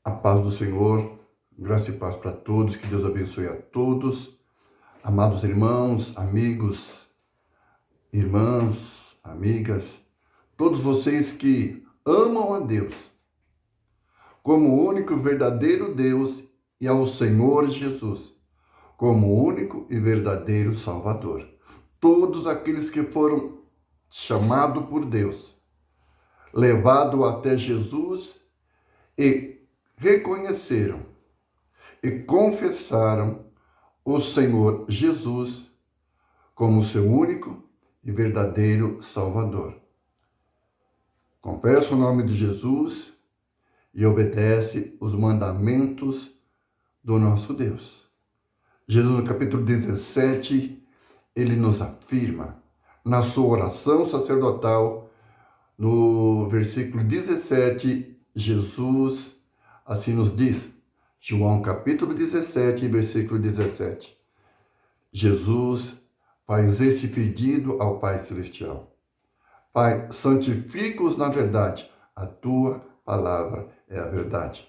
A paz do Senhor, graça e paz para todos, que Deus abençoe a todos. Amados irmãos, amigos, irmãs, amigas, todos vocês que amam a Deus como o único e verdadeiro Deus e ao Senhor Jesus como o único e verdadeiro Salvador. Todos aqueles que foram chamados por Deus, levados até Jesus e reconheceram e confessaram o Senhor Jesus como seu único e verdadeiro Salvador. Confessa o nome de Jesus e obedece os mandamentos do nosso Deus. Jesus, no capítulo 17, ele nos afirma, na sua oração sacerdotal, no versículo 17, Jesus assim nos diz, João capítulo 17, versículo 17. Jesus faz esse pedido ao Pai Celestial. Pai, santifica-os na verdade, a tua palavra é a verdade.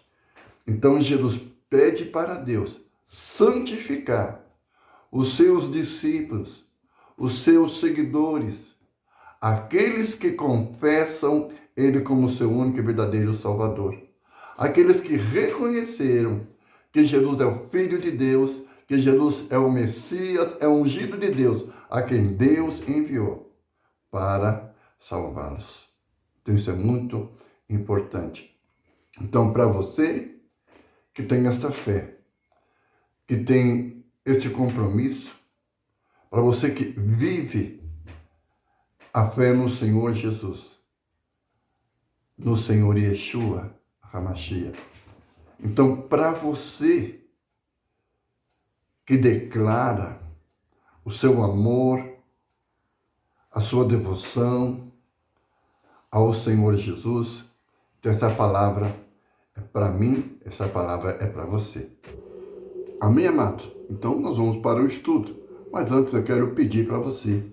Então Jesus pede para Deus santificar os seus discípulos, os seus seguidores, aqueles que confessam Ele como seu único e verdadeiro Salvador. Aqueles que reconheceram que Jesus é o Filho de Deus, que Jesus é o Messias, é o ungido de Deus, a quem Deus enviou para salvá-los. Então isso é muito importante. Então, para você que tem essa fé, que tem este compromisso, para você que vive a fé no Senhor Jesus, no Senhor Yeshua HaMashiach. Então, para você que declara o seu amor, a sua devoção ao Senhor Jesus, então essa palavra é para mim, essa palavra é para você. Amém, amados? Então, nós vamos para o estudo. Mas antes eu quero pedir para você,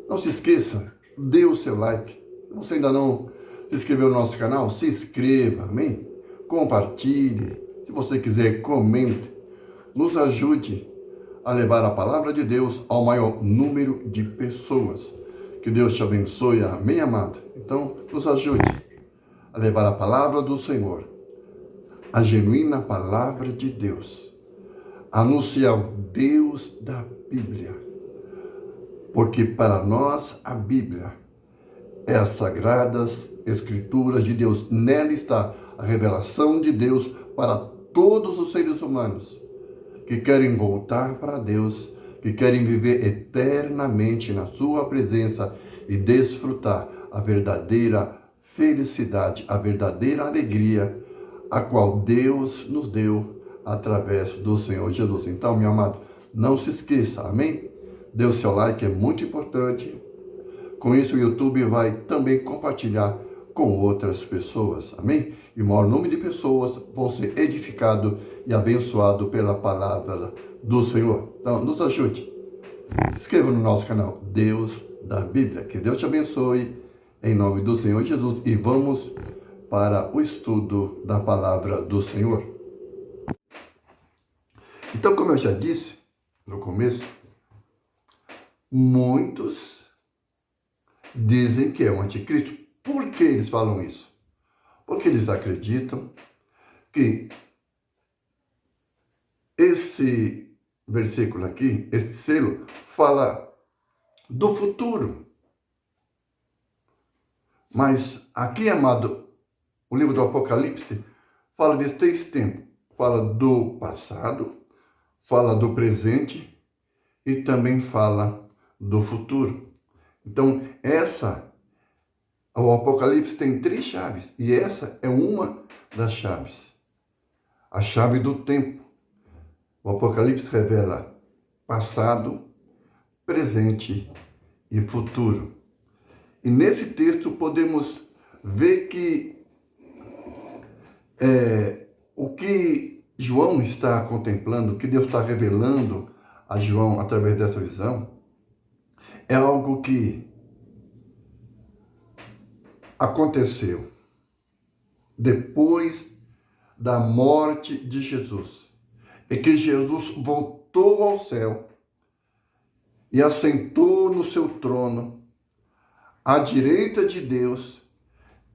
não se esqueça, dê o seu like. Se você ainda não se inscreveu no nosso canal, se inscreva, amém? Compartilhe. Se você quiser, comente. Nos ajude a levar a palavra de Deus ao maior número de pessoas. Que Deus te abençoe, amém, amado? Então, nos ajude a levar a palavra do Senhor, a genuína palavra de Deus, anunciar o Deus da Bíblia, porque para nós a Bíblia é as sagradas escrituras de Deus. Nela está a revelação de Deus para todos os seres humanos que querem voltar para Deus, que querem viver eternamente na sua presença e desfrutar a verdadeira felicidade, a verdadeira alegria, a qual Deus nos deu através do Senhor Jesus. Então, meu amado, não se esqueça, amém? Dê o seu like, é muito importante. Com isso, o YouTube vai também compartilhar com outras pessoas, amém? E o maior número de pessoas vão ser edificados e abençoados pela palavra do Senhor. Então, nos ajude. Se inscreva no nosso canal Deus da Bíblia. Que Deus te abençoe, em nome do Senhor Jesus. E vamos para o estudo da palavra do Senhor. Então, como eu já disse no começo, muitos dizem que é o anticristo. Por que eles falam isso? Porque eles acreditam que esse versículo aqui, esse selo, fala do futuro. Mas aqui, amado, o livro do Apocalipse fala de 3 tempos. Fala do passado, fala do presente e também fala do futuro. Então, o Apocalipse tem 3 chaves e essa é uma das chaves. A chave do tempo. O Apocalipse revela passado, presente e futuro. E nesse texto podemos ver que o que João está contemplando, o que Deus está revelando a João através dessa visão, é algo que aconteceu depois da morte de Jesus é que Jesus voltou ao céu e assentou no seu trono, à direita de Deus.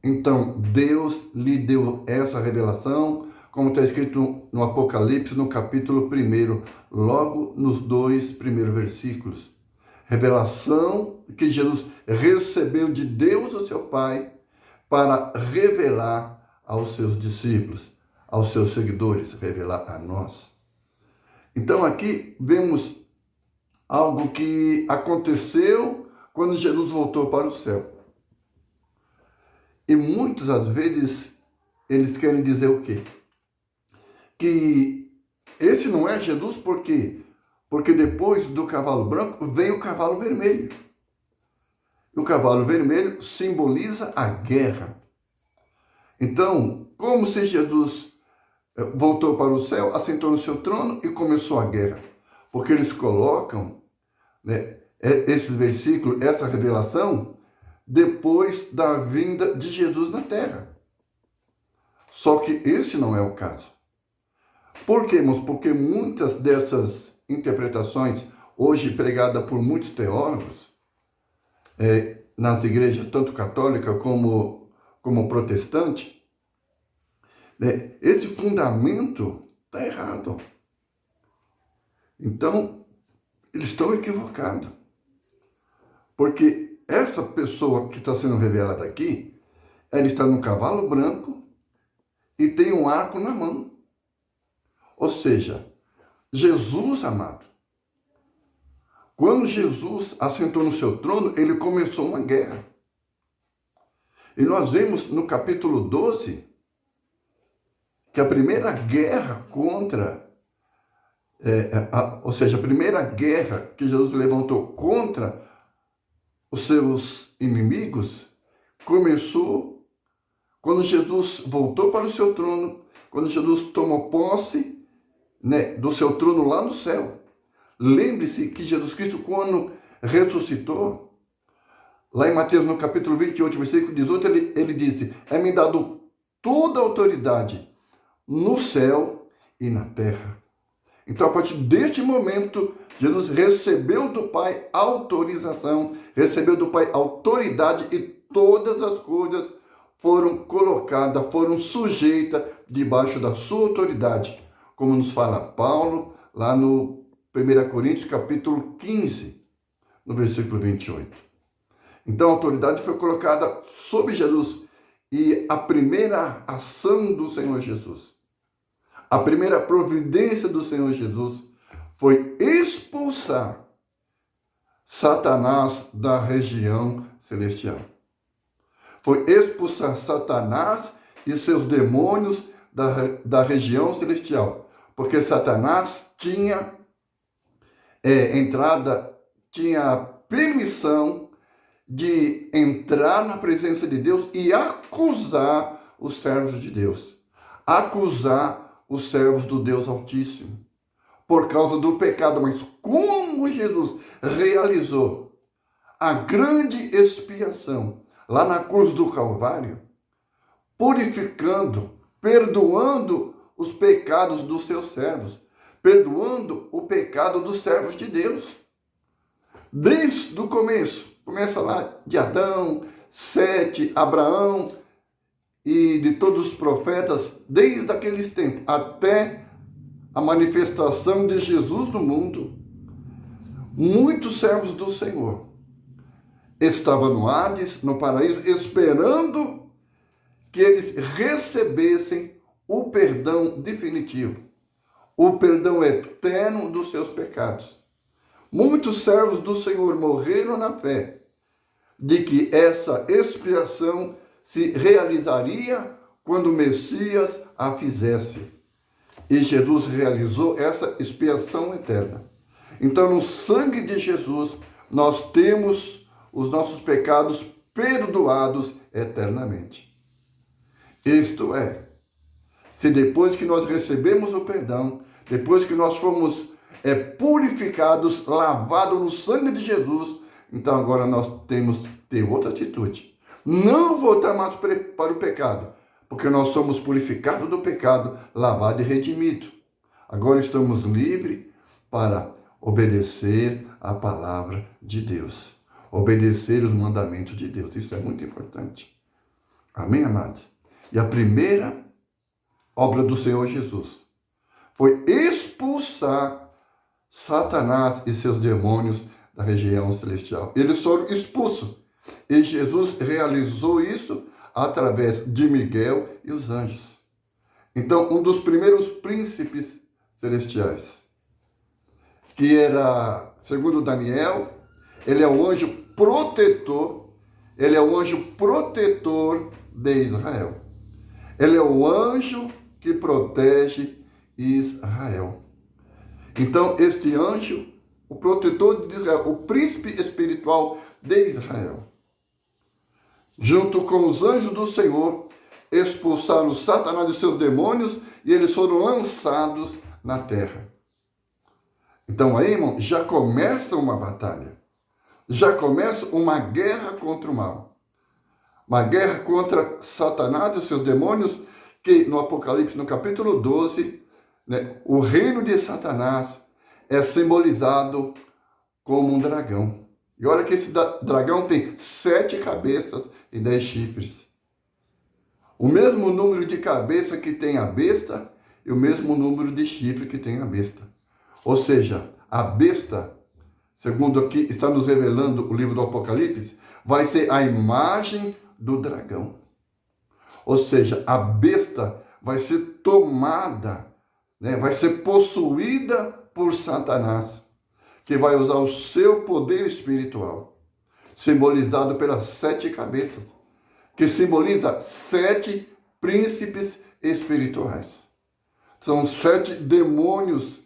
Então, Deus lhe deu essa revelação, como está escrito no Apocalipse, no capítulo 1, logo nos 2 primeiros versículos. Revelação que Jesus recebeu de Deus, o seu Pai, para revelar aos seus discípulos, aos seus seguidores, revelar a nós. Então, aqui vemos algo que aconteceu quando Jesus voltou para o céu. E muitas às vezes eles querem dizer o quê? Que esse não é Jesus, por quê? Porque depois do cavalo branco veio o cavalo vermelho. O cavalo vermelho simboliza a guerra. Então, como se Jesus voltou para o céu, assentou no seu trono e começou a guerra. Porque eles colocam, né, esses versículos, essa revelação, depois da vinda de Jesus na terra. Só que esse não é o caso. Por quê, irmãos? Porque muitas dessas interpretações, hoje pregadas por muitos teólogos, nas igrejas, tanto católica como protestante, né, esse fundamento está errado. Então, eles estão equivocados. Porque essa pessoa que está sendo revelada aqui, ela está no cavalo branco e tem um arco na mão. Ou seja, Jesus, amado, quando Jesus assentou no seu trono, ele começou uma guerra. E nós vemos no capítulo 12 que a primeira guerra contra, ou seja, a primeira guerra que Jesus levantou contra os seus inimigos começou quando Jesus voltou para o seu trono, quando Jesus tomou posse, né, do seu trono lá no céu. Lembre-se que Jesus Cristo, quando ressuscitou, lá em Mateus, no capítulo 28, versículo 18, ele disse: é-me dado toda a autoridade no céu e na terra. Então, a partir deste momento, Jesus recebeu do Pai autorização, recebeu do Pai autoridade e todas as coisas foram colocadas, foram sujeitas debaixo da sua autoridade. Como nos fala Paulo, lá no 1 Coríntios, capítulo 15, no versículo 28. Então, a autoridade foi colocada sobre Jesus e a primeira ação do Senhor Jesus, a primeira providência do Senhor Jesus foi expulsar Satanás da região celestial. Foi expulsar Satanás e seus demônios da região celestial. Porque Satanás tinha tinha permissão de entrar na presença de Deus e acusar os servos de Deus. Acusar os servos do Deus Altíssimo, por causa do pecado. Mas como Jesus realizou a grande expiação lá na cruz do Calvário, purificando, perdoando os pecados dos seus servos, perdoando o pecado dos servos de Deus. Desde o começo, começa lá de Adão, Sete, Abraão, e de todos os profetas, desde aqueles tempos até a manifestação de Jesus no mundo, muitos servos do Senhor estavam no Hades, no paraíso, esperando que eles recebessem o perdão definitivo, o perdão eterno dos seus pecados. Muitos servos do Senhor morreram na fé de que essa expiação se realizaria quando o Messias a fizesse. E Jesus realizou essa expiação eterna. Então, no sangue de Jesus, nós temos os nossos pecados perdoados eternamente. Isto é, se depois que nós recebemos o perdão, depois que nós fomos purificados, lavados no sangue de Jesus, então agora nós temos que ter outra atitude. Não voltar mais para o pecado, porque nós somos purificados do pecado, lavados e redimidos. Agora estamos livres para obedecer a palavra de Deus, obedecer os mandamentos de Deus. Isso é muito importante. Amém, amados? E a primeira obra do Senhor Jesus foi expulsar Satanás e seus demônios da região celestial. Eles foram expulsos. E Jesus realizou isso através de Miguel e os anjos. Então, um dos primeiros príncipes celestiais, que era, segundo Daniel, ele é o anjo protetor, ele é o anjo protetor de Israel. Ele é o anjo que protege Israel. Então, este anjo, o protetor de Israel, o príncipe espiritual de Israel, junto com os anjos do Senhor, expulsaram Satanás e seus demônios e eles foram lançados na terra. Então aí, irmão, já começa uma batalha. Já começa uma guerra contra o mal. Uma guerra contra Satanás e seus demônios, que no Apocalipse, no capítulo 12, né, o reino de Satanás é simbolizado como um dragão. E olha que esse dragão tem 7 cabeças e 10 chifres. O mesmo número de cabeça que tem a besta e o mesmo número de chifre que tem a besta. Ou seja, a besta, segundo aqui está nos revelando o livro do Apocalipse, vai ser a imagem do dragão. Ou seja, a besta vai ser tomada, né, vai ser possuída por Satanás, que vai usar o seu poder espiritual, simbolizado pelas 7 cabeças, que simboliza 7 príncipes espirituais. São 7 demônios,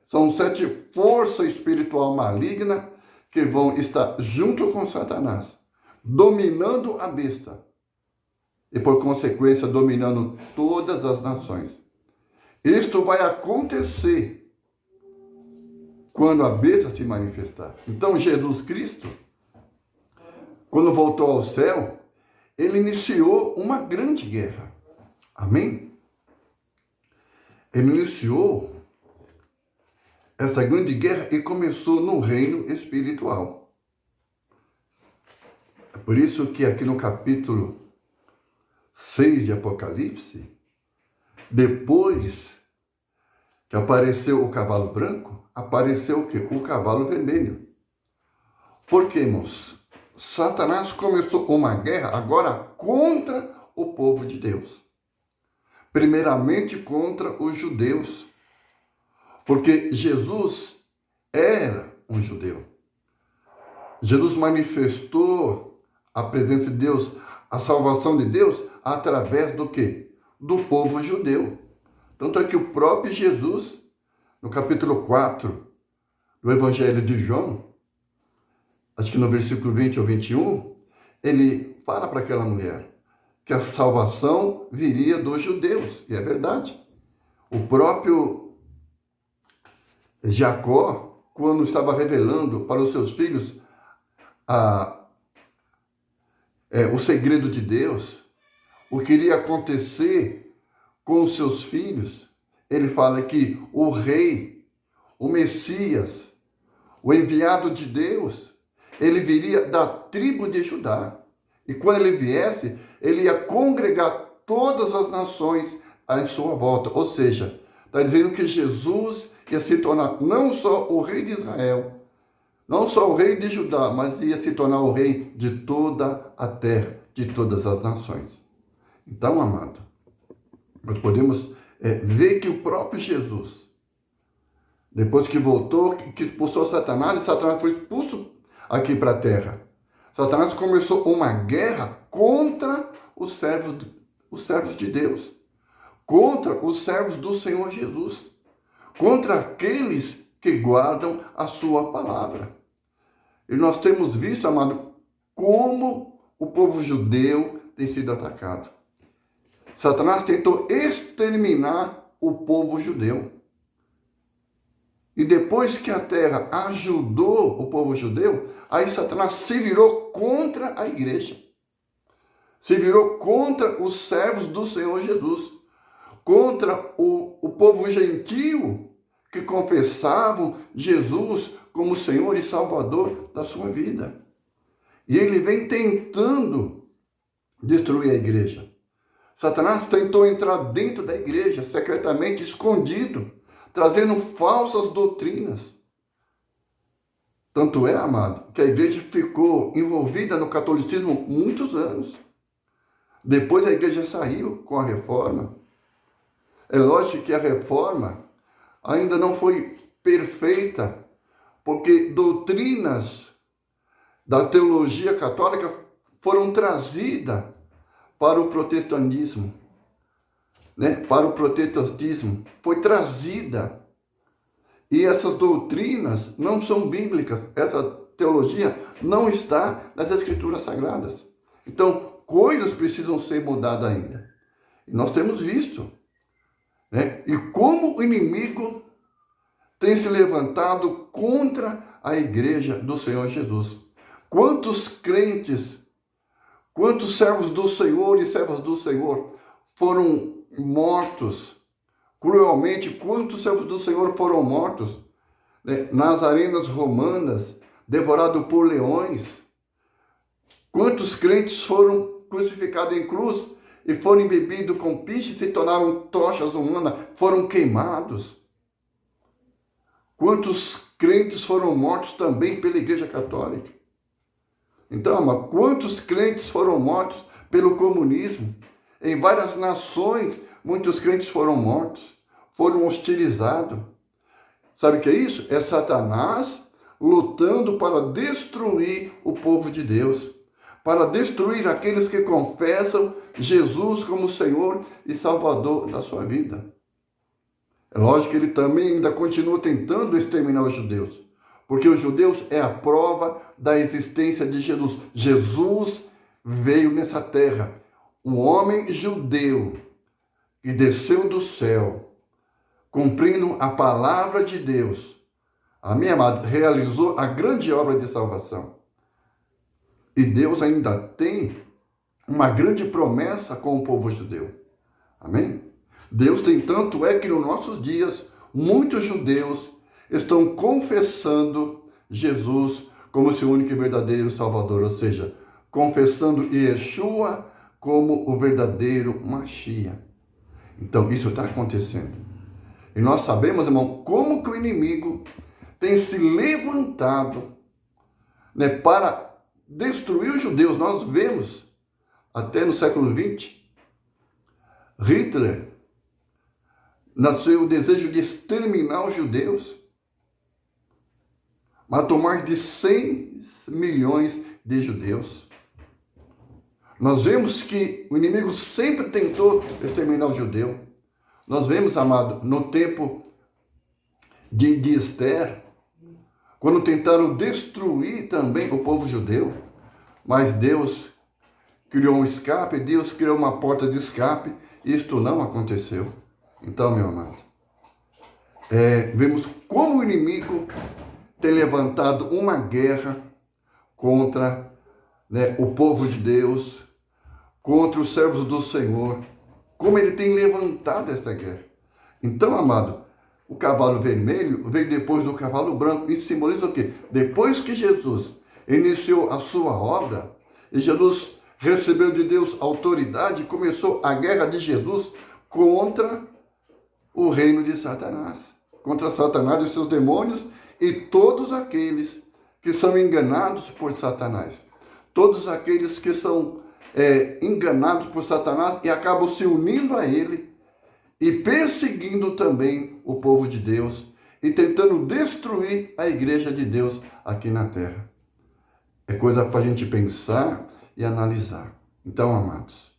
são 7 forças espiritual maligna que vão estar junto com Satanás, dominando a besta e, por consequência, dominando todas as nações. Isto vai acontecer quando a besta se manifestar. Então, Jesus Cristo, quando voltou ao céu, ele iniciou uma grande guerra. Amém? Ele iniciou essa grande guerra e começou no reino espiritual. É por isso que aqui no capítulo 6 de Apocalipse, depois que apareceu o cavalo branco, apareceu o quê? O cavalo vermelho. Por quê, irmãos? Satanás começou uma guerra agora contra o povo de Deus. Primeiramente contra os judeus. Porque Jesus era um judeu. Jesus manifestou a presença de Deus, a salvação de Deus, através do quê? Do povo judeu. Tanto é que o próprio Jesus, no capítulo 4 do Evangelho de João, acho que no versículo 20 ou 21, ele fala para aquela mulher que a salvação viria dos judeus. E é verdade. O próprio Jacó, quando estava revelando para os seus filhos o segredo de Deus, o que iria acontecer com os seus filhos, ele fala que o rei, o Messias, o enviado de Deus, ele viria da tribo de Judá. E quando ele viesse, ele ia congregar todas as nações à sua volta. Ou seja, está dizendo que Jesus ia se tornar não só o rei de Israel, não só o rei de Judá, mas ia se tornar o rei de toda a terra, de todas as nações. Então, amado, nós podemos ver que o próprio Jesus, depois que voltou, que expulsou Satanás, e Satanás foi expulso aqui para a terra. Satanás começou uma guerra contra os servos de Deus, contra os servos do Senhor Jesus, contra aqueles que guardam a sua palavra. E nós temos visto, amado, como o povo judeu tem sido atacado. Satanás tentou exterminar o povo judeu. E depois que a terra ajudou o povo judeu, aí Satanás se virou contra a igreja. se virou contra os servos do Senhor Jesus, contra o povo gentio que confessavam Jesus como Senhor e Salvador da sua vida. E ele vem tentando destruir a igreja. Satanás tentou entrar dentro da igreja, secretamente, escondido, trazendo falsas doutrinas. Tanto é, amado, que a igreja ficou envolvida no catolicismo muitos anos. Depois a igreja saiu com a reforma. É lógico que a reforma ainda não foi perfeita, porque doutrinas da teologia católica foram trazidas para o protestantismo, né? Para o protestantismo foi trazida. E essas doutrinas não são bíblicas. Essa teologia não está nas Escrituras Sagradas. Então, coisas precisam ser mudadas ainda. E nós temos visto, né? E como o inimigo tem se levantado contra a igreja do Senhor Jesus. Quantos crentes, quantos servos do Senhor e servas do Senhor foram mortos cruelmente? Quantos servos do Senhor foram mortos, né, nas arenas romanas, devorados por leões? Quantos crentes foram crucificados em cruz e foram embebidos com piche e se tornaram tochas humanas, foram queimados? Quantos crentes foram mortos também pela Igreja Católica? Então, quantos crentes foram mortos pelo comunismo? Em várias nações, muitos crentes foram mortos, foram hostilizados. Sabe o que é isso? É Satanás lutando para destruir o povo de Deus, para destruir aqueles que confessam Jesus como Senhor e Salvador da sua vida. É lógico que ele também ainda continua tentando exterminar os judeus, porque os judeus é a prova da existência de Jesus. Jesus veio nessa terra, um homem judeu que desceu do céu, cumprindo a palavra de Deus. Amém, amado? Realizou a grande obra de salvação. E Deus ainda tem uma grande promessa com o povo judeu. Amém? Deus tem, tanto é que nos nossos dias, muitos judeus estão confessando Jesus como seu único e verdadeiro Salvador, ou seja, confessando Yeshua como o verdadeiro Mashiach. Então, isso está acontecendo. E nós sabemos, irmão, como que o inimigo tem se levantado, né, para destruir os judeus. Nós vemos, até no século XX, Hitler nasceu o desejo de exterminar os judeus, matou mais de 100 milhões de judeus. Nós vemos que o inimigo sempre tentou exterminar o judeu. Nós vemos, amado, no tempo de Esther, quando tentaram destruir também o povo judeu, mas Deus criou um escape, Deus criou uma porta de escape, e isto não aconteceu. Então, meu amado, vemos como o inimigo tem levantado uma guerra contra, né, o povo de Deus, contra os servos do Senhor, como ele tem levantado essa guerra. Então, amado, o cavalo vermelho veio depois do cavalo branco. Isso simboliza o quê? Depois que Jesus iniciou a sua obra, e Jesus recebeu de Deus autoridade, começou a guerra de Jesus contra o reino de Satanás, contra Satanás e seus demônios e todos aqueles que são enganados por Satanás, todos aqueles que são enganados por Satanás e acabam se unindo a ele e perseguindo também o povo de Deus e tentando destruir a igreja de Deus aqui na terra. É coisa para a gente pensar e analisar. Então, amados,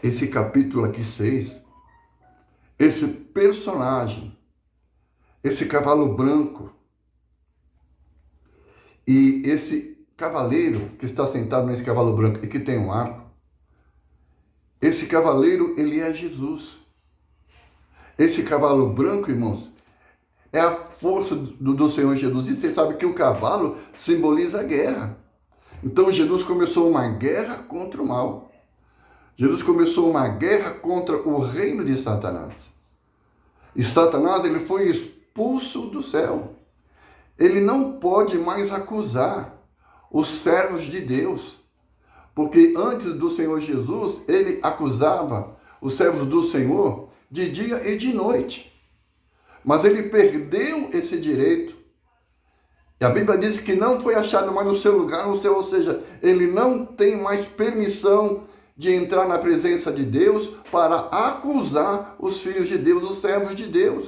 esse capítulo aqui 6, esse personagem, esse cavalo branco e esse cavaleiro que está sentado nesse cavalo branco e que tem um arco, esse cavaleiro, ele é Jesus. Esse cavalo branco, irmãos, é a força do Senhor Jesus. E você sabe que o cavalo simboliza a guerra. Então Jesus começou uma guerra contra o mal. Jesus começou uma guerra contra o reino de Satanás. E Satanás, ele foi expulso do céu. Ele não pode mais acusar os servos de Deus. Porque antes do Senhor Jesus, ele acusava os servos do Senhor de dia e de noite. Mas ele perdeu esse direito. E a Bíblia diz que não foi achado mais no seu lugar no céu, ou seja, ele não tem mais permissão de entrar na presença de Deus para acusar os filhos de Deus, os servos de Deus.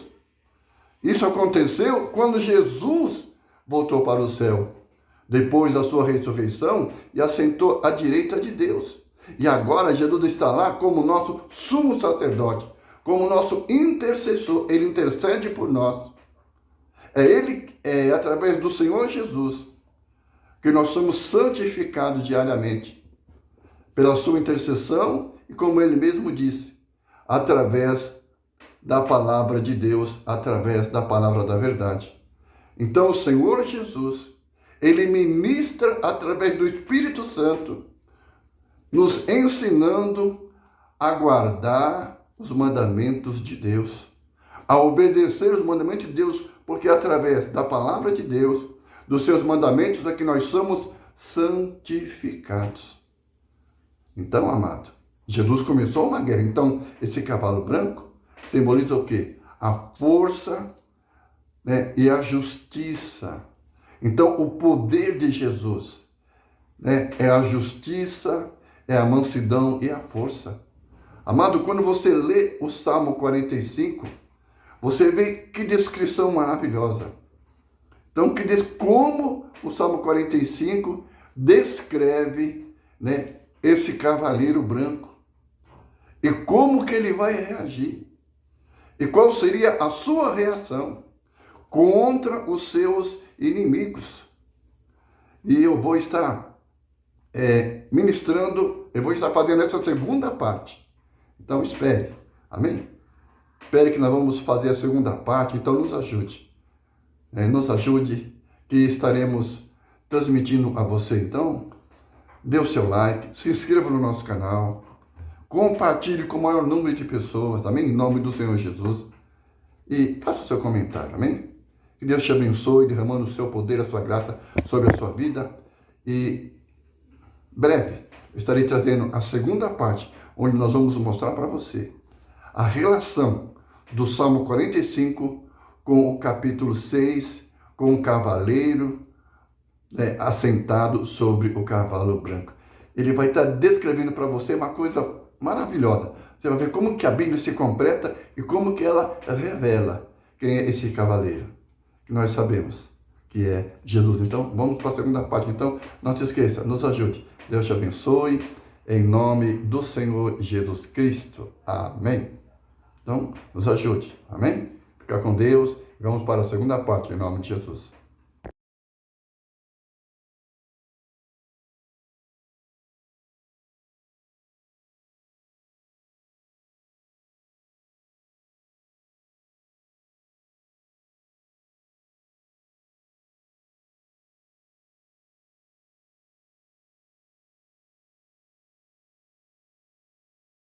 Isso aconteceu quando Jesus voltou para o céu, depois da sua ressurreição, e assentou à direita de Deus. E agora Jesus está lá como nosso sumo sacerdote, como nosso intercessor. Ele intercede por nós. É através do Senhor Jesus que nós somos santificados diariamente, pela sua intercessão e, como ele mesmo disse, através da palavra de Deus, através da palavra da verdade. Então o Senhor Jesus, ele ministra através do Espírito Santo, nos ensinando a guardar os mandamentos de Deus, a obedecer os mandamentos de Deus, porque através da palavra de Deus, dos seus mandamentos, é que nós somos santificados. Então, amado, Jesus começou uma guerra. Então, esse cavalo branco simboliza o quê? A força, né, e a justiça. Então, o poder de Jesus, né, é a justiça, é a mansidão e a força. Amado, quando você lê o Salmo 45, você vê que descrição maravilhosa. Então, que diz como o Salmo 45 descreve, né, esse cavaleiro branco. E como que ele vai reagir. E qual seria a sua reação contra os seus inimigos. E eu vou estar ministrando, eu vou estar fazendo essa segunda parte. Então espere, amém? Espere que nós vamos fazer a segunda parte, então nos ajude. Nos ajude, que estaremos transmitindo a você. Então, dê o seu like, se inscreva no nosso canal, compartilhe com o maior número de pessoas, amém? Em nome do Senhor Jesus. E faça o seu comentário, amém? Que Deus te abençoe, derramando o seu poder, a sua graça sobre a sua vida. E breve, eu estarei trazendo a segunda parte, onde nós vamos mostrar para você a relação do Salmo 45 com o capítulo 6, com o cavaleiro assentado sobre o cavalo branco. Ele vai estar descrevendo para você uma coisa maravilhosa. Você vai ver como que a Bíblia se completa e como que ela revela quem é esse cavaleiro, que nós sabemos que é Jesus. Então, vamos para a segunda parte. Então, não se esqueça, nos ajude. Deus te abençoe, em nome do Senhor Jesus Cristo. Amém. Então, nos ajude. Amém? Fica com Deus. Vamos para a segunda parte, em nome de Jesus.